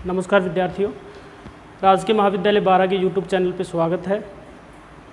नमस्कार विद्यार्थियों, राजकीय महाविद्यालय बारा के यूट्यूब चैनल पर स्वागत है।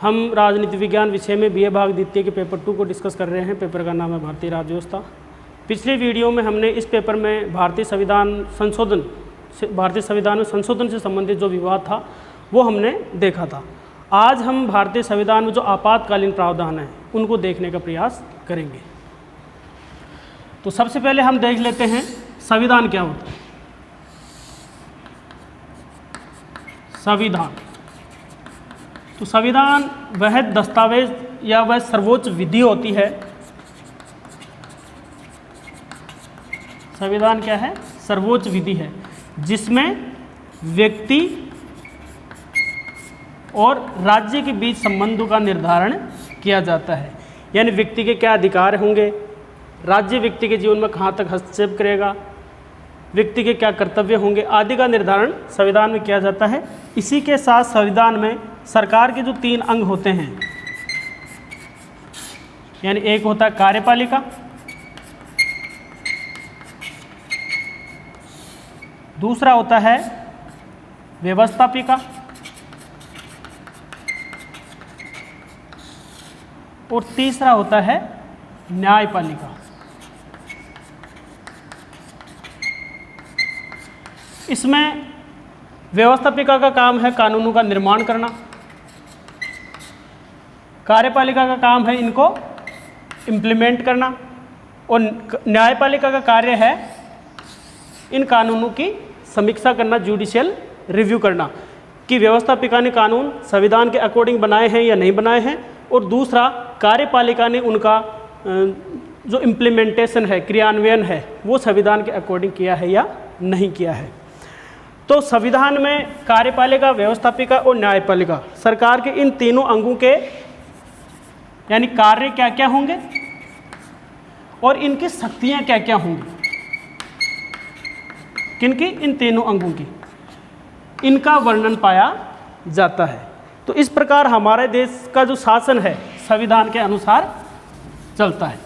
हम राजनीति विज्ञान विषय में बीए भाग द्वितीय के पेपर 2 को डिस्कस कर रहे हैं। पेपर का नाम है भारतीय राज्य व्यवस्था। पिछले वीडियो में हमने इस पेपर में भारतीय संविधान में संशोधन से संबंधित जो विवाद था वो हमने देखा था। आज हम भारतीय संविधान में जो आपातकालीन प्रावधान हैं उनको देखने का प्रयास करेंगे। तो सबसे पहले हम देख लेते हैं संविधान क्या होता है। संविधान, तो संविधान वह दस्तावेज या वह सर्वोच्च विधि होती है। संविधान क्या है? सर्वोच्च विधि है जिसमें व्यक्ति और राज्य के बीच संबंधों का निर्धारण किया जाता है। यानी व्यक्ति के क्या अधिकार होंगे, राज्य व्यक्ति के जीवन में कहाँ तक हस्तक्षेप करेगा, व्यक्ति के क्या कर्तव्य होंगे आदि का निर्धारण संविधान में किया जाता है। इसी के साथ संविधान में सरकार के जो 3 अंग होते हैं, यानी एक होता है कार्यपालिका, दूसरा होता है व्यवस्थापिका और तीसरा होता है न्यायपालिका। इसमें व्यवस्थापिका का काम है कानूनों का निर्माण करना, कार्यपालिका का काम है इनको इम्प्लीमेंट करना और न्यायपालिका का कार्य है इन कानूनों की समीक्षा करना, जुडिशियल रिव्यू करना कि व्यवस्थापिका ने कानून संविधान के अकॉर्डिंग बनाए हैं या नहीं बनाए हैं, और दूसरा कार्यपालिका ने उनका जो इम्प्लीमेंटेशन है, क्रियान्वयन है, वो संविधान के अकॉर्डिंग किया है या नहीं किया है। तो संविधान में कार्यपालिका, व्यवस्थापिका और न्यायपालिका, सरकार के इन तीनों अंगों के यानी कार्य क्या क्या होंगे और इनकी शक्तियां क्या क्या होंगी, किनकी? इन तीनों अंगों की, इनका वर्णन पाया जाता है। तो इस प्रकार हमारे देश का जो शासन है संविधान के अनुसार चलता है।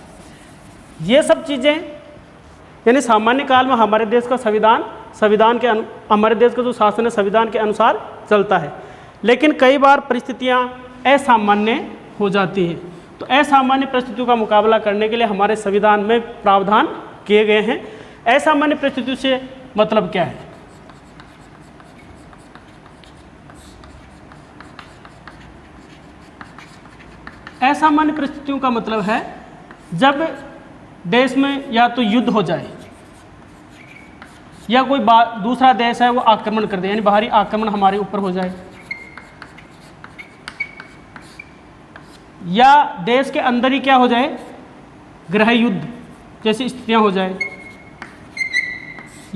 ये सब चीज़ें यानी सामान्य काल में हमारे देश का हमारे देश का जो शासन है संविधान के अनुसार चलता है। लेकिन कई बार परिस्थितियां असामान्य हो जाती हैं। तो असामान्य परिस्थितियों का मुकाबला करने के लिए हमारे संविधान में प्रावधान किए गए हैं। असामान्य परिस्थितियों से मतलब क्या है? असामान्य परिस्थितियों का मतलब है जब देश में या तो युद्ध हो जाए या कोई दूसरा देश है वो आक्रमण कर दे, यानी बाहरी आक्रमण हमारे ऊपर हो जाए, या देश के अंदर ही क्या हो जाए, गृह युद्ध जैसी स्थितियां हो जाए,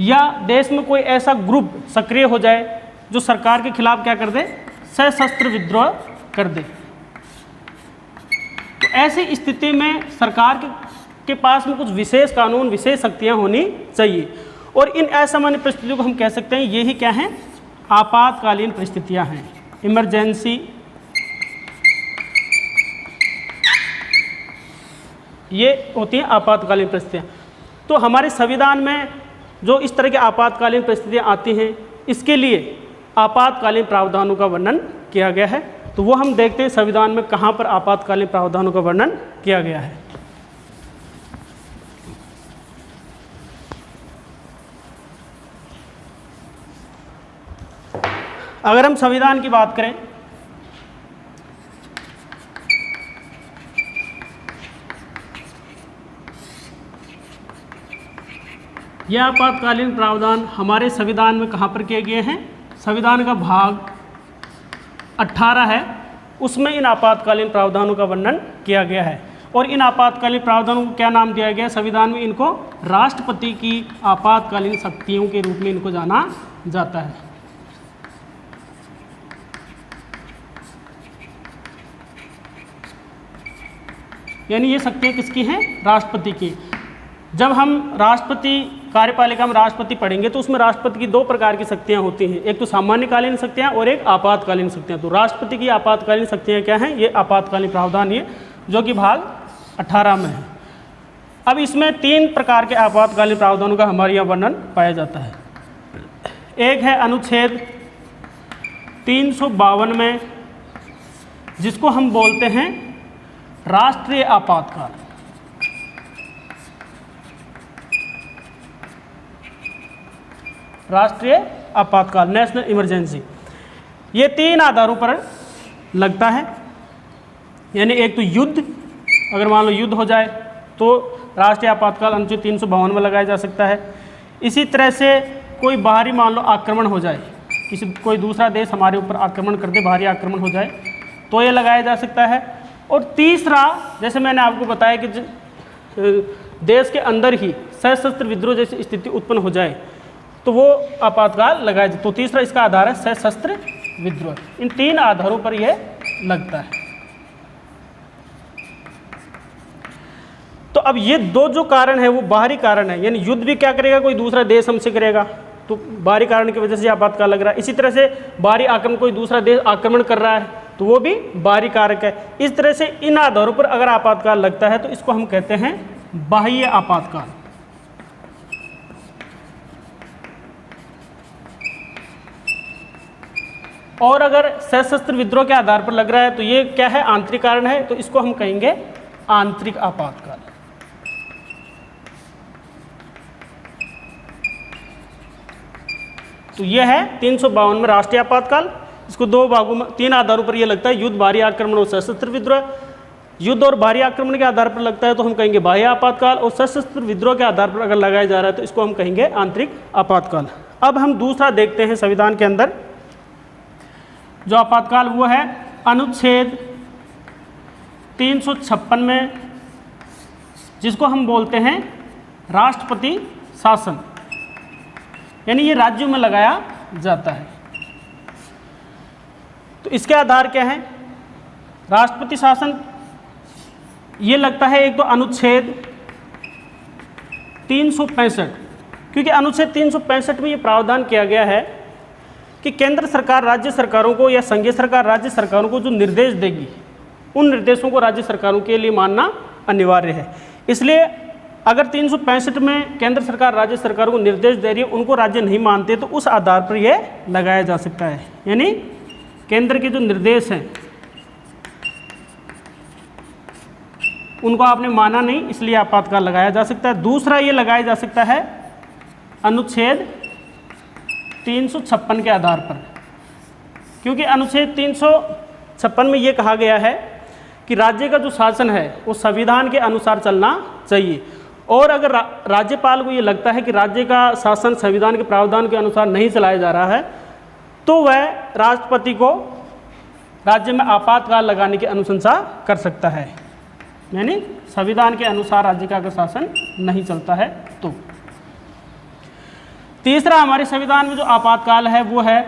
या देश में कोई ऐसा ग्रुप सक्रिय हो जाए जो सरकार के खिलाफ क्या कर दे, सशस्त्र विद्रोह कर दे। तो ऐसी स्थिति में सरकार के पास में कुछ विशेष कानून, विशेष शक्तियां होनी चाहिए। और इन असामान्य परिस्थितियों को हम कह सकते हैं ये ही क्या हैं? आपातकालीन परिस्थितियां हैं, इमरजेंसी। ये होती हैं आपातकालीन परिस्थितियां। तो हमारे संविधान में जो इस तरह की आपातकालीन परिस्थितियां आती हैं, इसके लिए आपातकालीन प्रावधानों का वर्णन किया गया है। तो वो हम देखते हैं संविधान में कहाँ पर आपातकालीन प्रावधानों का वर्णन किया गया है। अगर हम संविधान की बात करें, यह आपातकालीन प्रावधान हमारे संविधान में कहाँ पर किए गए हैं? संविधान का भाग 18 है, उसमें इन आपातकालीन प्रावधानों का वर्णन किया गया है। और इन आपातकालीन प्रावधानों को क्या नाम दिया गया है संविधान में? इनको राष्ट्रपति की आपातकालीन शक्तियों के रूप में इनको जाना जाता है। यानी ये शक्तियाँ किसकी हैं? राष्ट्रपति की। जब हम राष्ट्रपति कार्यपालिका में राष्ट्रपति पढ़ेंगे तो उसमें राष्ट्रपति की 2 प्रकार की शक्तियाँ होती हैं, एक तो सामान्यकालीन शक्तियाँ और एक आपातकालीन शक्तियाँ। तो राष्ट्रपति की आपातकालीन शक्तियाँ क्या हैं? ये आपातकालीन प्रावधान ये जो कि भाग 18 में है। अब इसमें 3 प्रकार के आपातकालीन प्रावधानों का हमारे यहाँ वर्णन पाया जाता है। एक है अनुच्छेद 352 में, जिसको हम बोलते हैं राष्ट्रीय आपातकाल। राष्ट्रीय आपातकाल, नेशनल इमरजेंसी। ये 3 आधारों पर लगता है, यानी एक तो युद्ध, अगर मान लो युद्ध हो जाए तो राष्ट्रीय आपातकाल अनुच्छेद 352 में लगाया जा सकता है। इसी तरह से कोई बाहरी मान लो आक्रमण हो जाए, कोई दूसरा देश हमारे ऊपर आक्रमण कर दे, बाहरी आक्रमण हो जाए तो ये लगाया जा सकता है। और तीसरा, जैसे मैंने आपको बताया कि देश के अंदर ही सशस्त्र विद्रोह जैसी स्थिति उत्पन्न हो जाए तो वो आपातकाल लगाया जाए। तो तीसरा इसका आधार है सशस्त्र विद्रोह। इन 3 आधारों पर यह लगता है। तो अब ये 2 जो कारण है वो बाहरी कारण है, यानी युद्ध भी क्या करेगा, कोई दूसरा देश हमसे करेगा, तो बाहरी कारण की वजह से आपातकाल लग रहा है। इसी तरह से बाहरी आक्रमण, कोई दूसरा देश आक्रमण कर रहा है तो वो भी बाहरी कारक है। इस तरह से इन आधारों पर अगर आपातकाल लगता है तो इसको हम कहते हैं बाह्य आपातकाल। और अगर सशस्त्र विद्रोह के आधार पर लग रहा है तो ये क्या है, आंतरिक कारण है, तो इसको हम कहेंगे आंतरिक आपातकाल। तो ये है 352 में राष्ट्रीय आपातकाल। इसको 2 भागों में, 3 आधारों पर यह लगता है, युद्ध, बाहरी आक्रमण और सशस्त्र विद्रोह। युद्ध और बाहरी आक्रमण के आधार पर लगता है तो हम कहेंगे बाह्य आपातकाल, और सशस्त्र विद्रोह के आधार पर अगर लगाया जा रहा है तो इसको हम कहेंगे आंतरिक आपातकाल। अब हम दूसरा देखते हैं संविधान के अंदर जो आपातकाल, वो है अनुच्छेद 356 में, जिसको हम बोलते हैं राष्ट्रपति शासन, यानी ये राज्यों में लगाया जाता है। तो इसके आधार क्या है, राष्ट्रपति शासन ये लगता है एक तो अनुच्छेद 365, क्योंकि अनुच्छेद 365 में ये प्रावधान किया गया है कि केंद्र सरकार राज्य सरकारों को या संघीय सरकार राज्य सरकारों को जो निर्देश देगी उन निर्देशों को राज्य सरकारों के लिए मानना अनिवार्य है। इसलिए अगर 365 में केंद्र सरकार राज्य सरकारों को निर्देश दे रही है, उनको राज्य नहीं मानते, तो उस आधार पर यह लगाया जा सकता है। यानी केंद्र के जो निर्देश हैं उनको आपने माना नहीं, इसलिए आपातकाल लगाया जा सकता है। दूसरा ये लगाया जा सकता है अनुच्छेद 356 के आधार पर, क्योंकि अनुच्छेद 356 में ये कहा गया है कि राज्य का जो शासन है वो संविधान के अनुसार चलना चाहिए। और अगर राज्यपाल को ये लगता है कि राज्य का शासन संविधान के प्रावधान के अनुसार नहीं चलाया जा रहा है तो वह राष्ट्रपति को राज्य में आपातकाल लगाने की अनुशंसा कर सकता है, यानी संविधान के अनुसार राज्य का अगर शासन नहीं चलता है तो। तीसरा हमारे संविधान में जो आपातकाल है वो है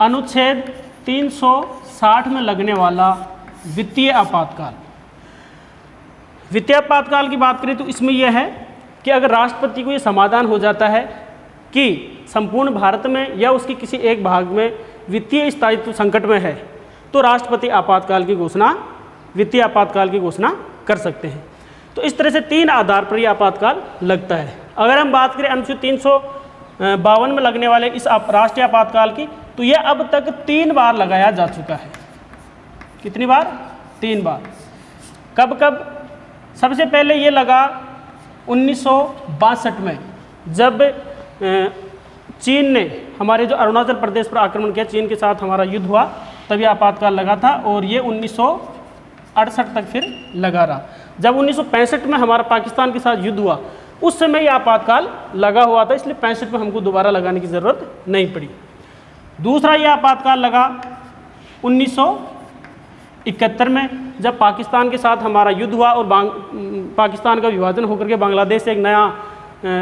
अनुच्छेद 360 में लगने वाला वित्तीय आपातकाल। वित्तीय आपातकाल की बात करें तो इसमें यह है कि अगर राष्ट्रपति को ये समाधान हो जाता है कि संपूर्ण भारत में या उसके किसी एक भाग में वित्तीय स्थायित्व संकट में है तो राष्ट्रपति आपातकाल की घोषणा, वित्तीय आपातकाल की घोषणा कर सकते हैं। तो इस तरह से 3 आधार पर यह आपातकाल लगता है। अगर हम बात करें अनुच्छेद 352 में लगने वाले इस राष्ट्रीय आपातकाल की, तो यह अब तक 3 बार लगाया जा चुका है। कितनी बार? 3 बार। कब कब? सबसे पहले ये लगा 1962 में, जब चीन ने हमारे जो अरुणाचल प्रदेश पर आक्रमण किया, चीन के साथ हमारा युद्ध हुआ, तभी आपातकाल लगा था और ये 1968 तक फिर लगा रहा। जब 1965 में हमारा पाकिस्तान के साथ युद्ध हुआ उस समय ये आपातकाल लगा हुआ था, इसलिए 65 में हमको दोबारा लगाने की ज़रूरत नहीं पड़ी। दूसरा ये आपातकाल लगा 1971 में, जब पाकिस्तान के साथ हमारा युद्ध हुआ और पाकिस्तान का विभाजन होकर के बांग्लादेश से एक नया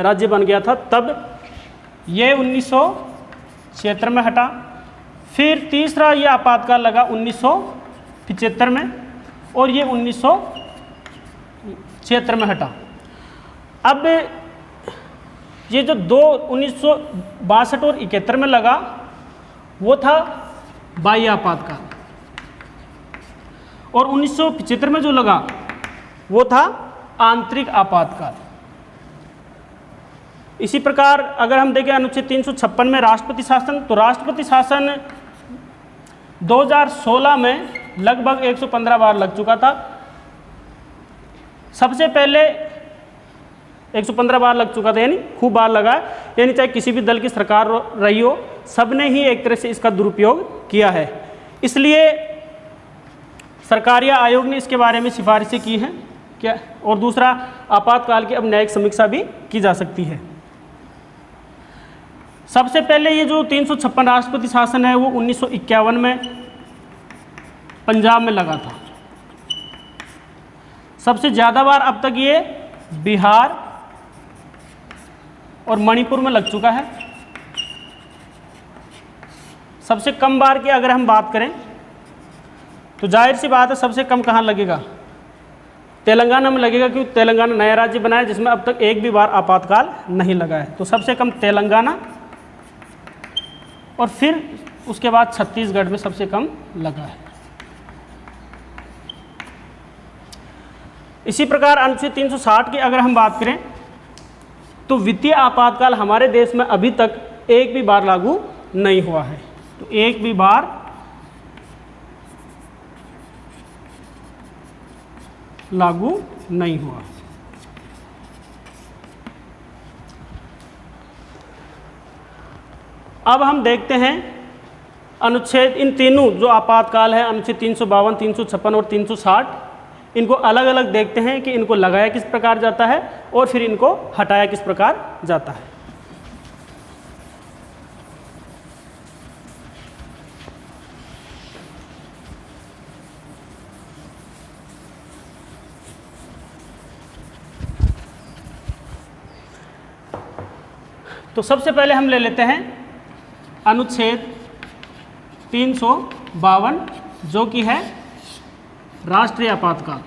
राज्य बन गया था, तब ये 1976 में हटा। फिर तीसरा ये आपातकाल लगा 1975 में और ये 1976 में हटा। अब ये जो 1962 और 71 में लगा वो था बाह्य आपातकाल, और 1975 में जो लगा वो था आंतरिक आपातकाल। इसी प्रकार अगर हम देखें अनुच्छेद 356 में राष्ट्रपति शासन, तो राष्ट्रपति शासन 2016 में लगभग 115 बार लग चुका था। सबसे पहले 115 बार लग चुका था, यानी खूब बार लगा, यानी चाहे किसी भी दल की सरकार रही हो, सबने ही एक तरह से इसका दुरुपयोग किया है। इसलिए सरकारिया आयोग ने इसके बारे में सिफारिशें की हैं क्या, और दूसरा आपातकाल की अब न्यायिक समीक्षा भी की जा सकती है। सबसे पहले ये जो 356 राष्ट्रपति शासन है वो 1951 में पंजाब में लगा था। सबसे ज़्यादा बार अब तक ये बिहार और मणिपुर में लग चुका है। सबसे कम बार की अगर हम बात करें तो जाहिर सी बात है सबसे कम कहाँ लगेगा, तेलंगाना में लगेगा, क्योंकि तेलंगाना नया राज्य बना है जिसमें अब तक एक भी बार आपातकाल नहीं लगा है। तो सबसे कम तेलंगाना, और फिर उसके बाद छत्तीसगढ़ में सबसे कम लगा है। इसी प्रकार अनुच्छेद 360 की अगर हम बात करें तो वित्तीय आपातकाल हमारे देश में अभी तक एक भी बार लागू नहीं हुआ है। तो एक भी बार लागू नहीं हुआ। अब हम देखते हैं अनुच्छेद, इन तीनों जो आपातकाल है अनुच्छेद 352, 356 और 360, इनको अलग अलग देखते हैं कि इनको लगाया किस प्रकार जाता है और फिर इनको हटाया किस प्रकार जाता है। तो सबसे पहले हम ले लेते हैं अनुच्छेद 352 जो कि है राष्ट्रीय आपातकाल।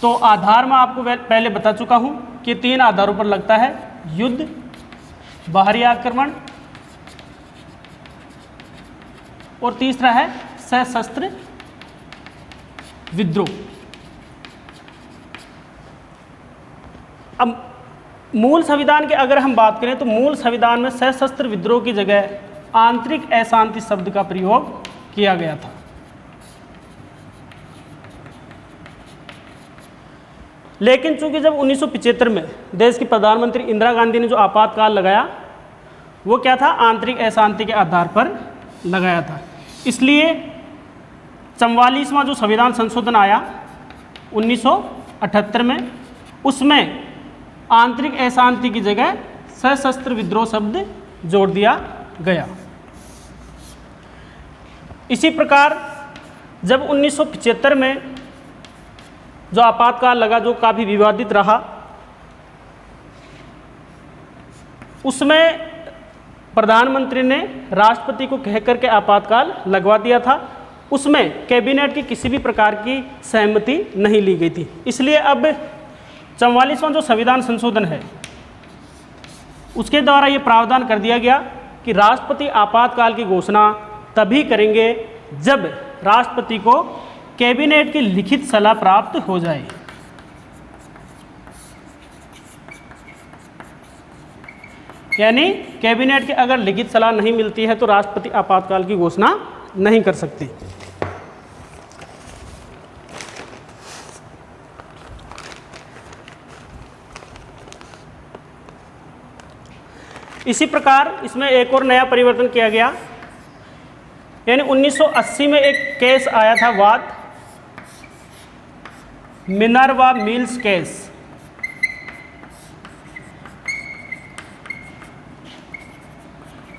तो आधार मैं आपको पहले बता चुका हूं कि 3 आधारों पर लगता है, युद्ध, बाहरी आक्रमण और तीसरा है सशस्त्र विद्रोह। अब मूल संविधान की अगर हम बात करें तो मूल संविधान में सशस्त्र विद्रोह की जगह आंतरिक अशांति शब्द का प्रयोग किया गया था। लेकिन चूंकि जब 1975 में देश की प्रधानमंत्री इंदिरा गांधी ने जो आपातकाल लगाया वो क्या था, आंतरिक अशांति के आधार पर लगाया था। इसलिए 44वां जो संविधान संशोधन आया 1978 में, उसमें आंतरिक अशांति की जगह सशस्त्र विद्रोह शब्द जोड़ दिया गया। इसी प्रकार जब 1975 में जो आपातकाल लगा, जो काफ़ी विवादित रहा, उसमें प्रधानमंत्री ने राष्ट्रपति को कह करके आपातकाल लगवा दिया था। उसमें कैबिनेट की किसी भी प्रकार की सहमति नहीं ली गई थी। इसलिए अब 44वां जो संविधान संशोधन है उसके द्वारा ये प्रावधान कर दिया गया कि राष्ट्रपति आपातकाल की घोषणा तभी करेंगे जब राष्ट्रपति को कैबिनेट की लिखित सलाह प्राप्त हो जाए। यानी कैबिनेट की अगर लिखित सलाह नहीं मिलती है तो राष्ट्रपति आपातकाल की घोषणा नहीं कर सकते। इसी प्रकार इसमें एक और नया परिवर्तन किया गया, यानी 1980 में एक केस आया था, वाद, मिनर्वा मिल्स केस।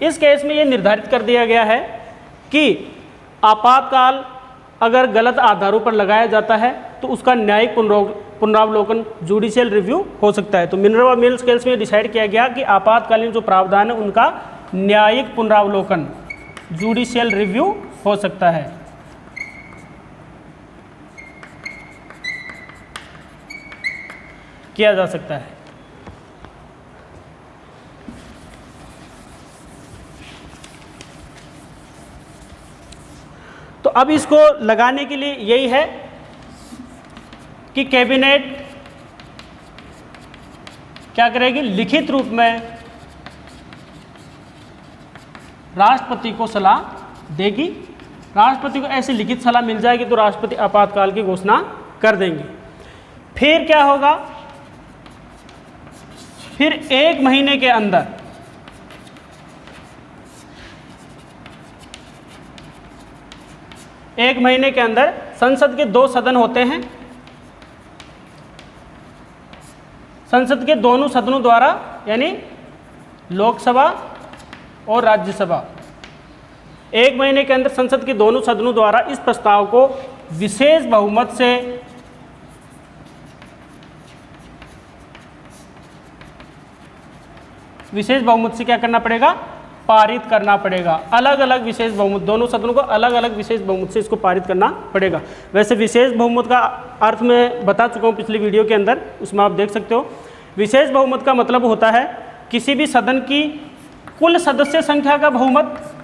इस केस में यह निर्धारित कर दिया गया है कि आपातकाल अगर गलत आधारों पर लगाया जाता है तो उसका न्यायिक पुनरावलोकन जुडिशियल रिव्यू हो सकता है। तो मिनर्वा मिल्स केस में डिसाइड किया गया कि आपातकालीन जो प्रावधान है उनका न्यायिक पुनरावलोकन जुडिशियल रिव्यू हो सकता है। किया जा सकता है। तो अब इसको लगाने के लिए यही है कि कैबिनेट क्या करेगी, लिखित रूप में राष्ट्रपति को सलाह देगी। राष्ट्रपति को ऐसी लिखित सलाह मिल जाएगी तो राष्ट्रपति आपातकाल की घोषणा कर देंगे। फिर क्या होगा, फिर 1 महीने के अंदर संसद के 2 सदन होते हैं। संसद के दोनों सदनों द्वारा यानी लोकसभा और राज्यसभा 1 महीने के अंदर संसद के दोनों सदनों द्वारा इस प्रस्ताव को विशेष बहुमत से क्या करना पड़ेगा, पारित करना पड़ेगा। अलग अलग विशेष बहुमत, दोनों सदनों को अलग अलग विशेष बहुमत से इसको पारित करना पड़ेगा। वैसे विशेष बहुमत का अर्थ मैं बता चुका हूँ पिछली वीडियो के अंदर, उसमें आप देख सकते हो। विशेष बहुमत का मतलब होता है किसी भी सदन की कुल सदस्य संख्या का बहुमत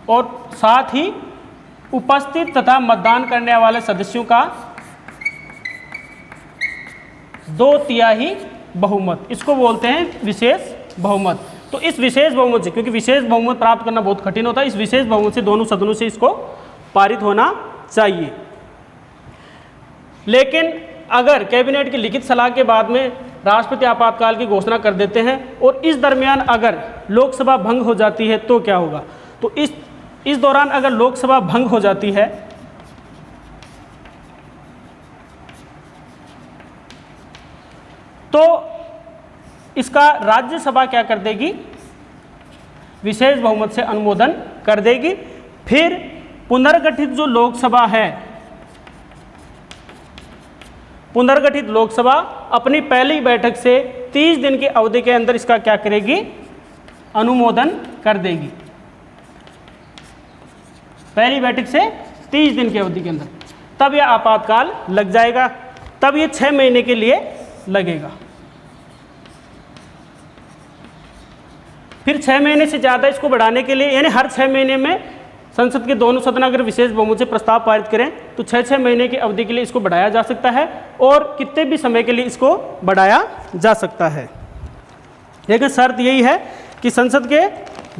और साथ ही उपस्थित तथा मतदान करने वाले सदस्यों का 2/3 बहुमत, इसको बोलते हैं विशेष बहुमत। तो इस विशेष बहुमत से, क्योंकि विशेष बहुमत प्राप्त करना बहुत कठिन होता है, इस विशेष बहुमत से दोनों सदनों से इसको पारित होना चाहिए। लेकिन अगर कैबिनेट की लिखित सलाह के बाद में राष्ट्रपति आपातकाल की घोषणा कर देते हैं और इस दरमियान अगर लोकसभा भंग हो जाती है तो क्या होगा, तो इस दौरान अगर लोकसभा भंग हो जाती है तो इसका राज्यसभा क्या कर देगी, विशेष बहुमत से अनुमोदन कर देगी। फिर पुनर्गठित जो लोकसभा है, पुनर्गठित लोकसभा अपनी पहली बैठक से 30 दिन की अवधि के अंदर इसका क्या करेगी, अनुमोदन कर देगी। पहली बैठक से 30 दिन की अवधि के अंदर, तब यह आपातकाल लग जाएगा, तब ये 6 महीने के लिए लगेगा। फिर 6 महीने से ज़्यादा इसको बढ़ाने के लिए, यानी हर 6 महीने में संसद के दोनों सदन अगर विशेष बहुमत से प्रस्ताव पारित करें तो 6-6 महीने की अवधि के लिए इसको बढ़ाया जा सकता है और कितने भी समय के लिए इसको बढ़ाया जा सकता है। लेकिन शर्त यही है कि संसद के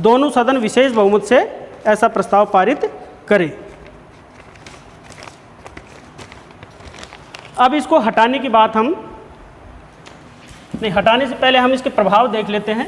दोनों सदन विशेष बहुमत से ऐसा प्रस्ताव पारित करें। अब इसको हटाने की बात हटाने से पहले हम इसके प्रभाव देख लेते हैं।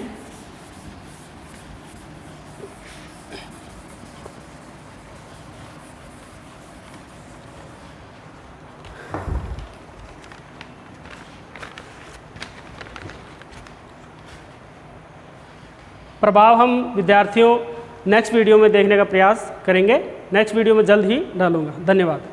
प्रभाव हम विद्यार्थियों नेक्स्ट वीडियो में देखने का प्रयास करेंगे। नेक्स्ट वीडियो में जल्द ही डालूंगा। धन्यवाद।